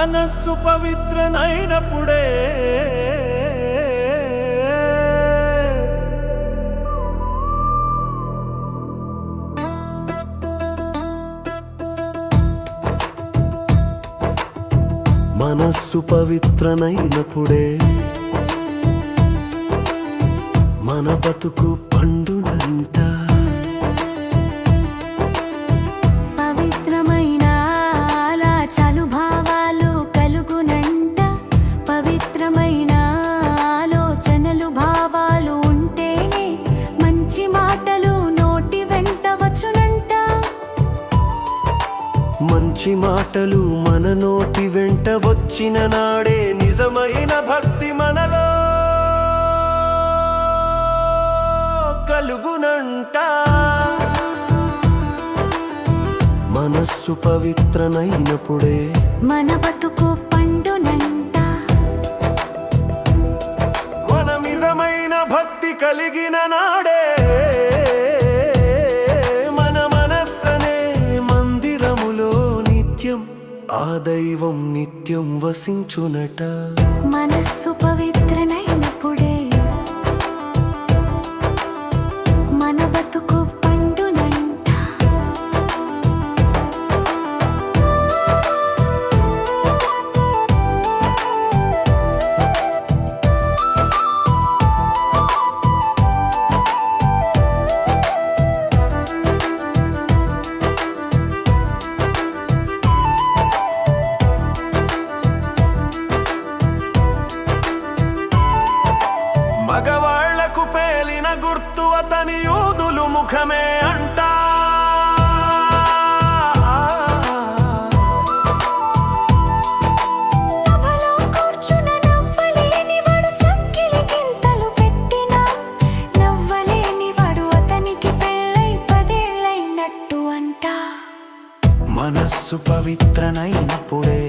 మనస్సు పవిత్రనైనప్పుడే మనస్సు పవిత్రనైనప్పుడే మన బతుకు పండునంట. పవిత్రమైన ఆలోచనలు భావాలు కలుగునంట. పవిత్రమైన ఆలోచనలు భావాలు ఉంటేనే మంచి మాటలు నోటి వెంట వచ్చునంట. మంచి మాటలు మన నోటి వెంట వచ్చిన నాడే నిజమైన భక్తి మనలో కలుగునంట. మనస్సు పవిత్రనైనప్పుడే మన బతుకు పండునంట. మన నిజమైన భక్తి కలిగిన నాడే మన మనస్సనే మందిరములో నిత్యం ఆ దైవం నిత్యం వసించునట. మనస్సు పవిత్రనైనప్పుడే మన బతుకు పండునంట. మగవాళ్లకు పేలిన గుర్తు అతని యూదులు ముఖమే అంట. సభలో కూర్చున్న నవ్వలేనివాడు చక్కిలి గింతలు పెట్టినా నవ్వలేనివాడు అతనికి పెళ్ళై 10 ఏళ్ళైనట్టు అంట. మనస్సు పవిత్రనైనప్పుడే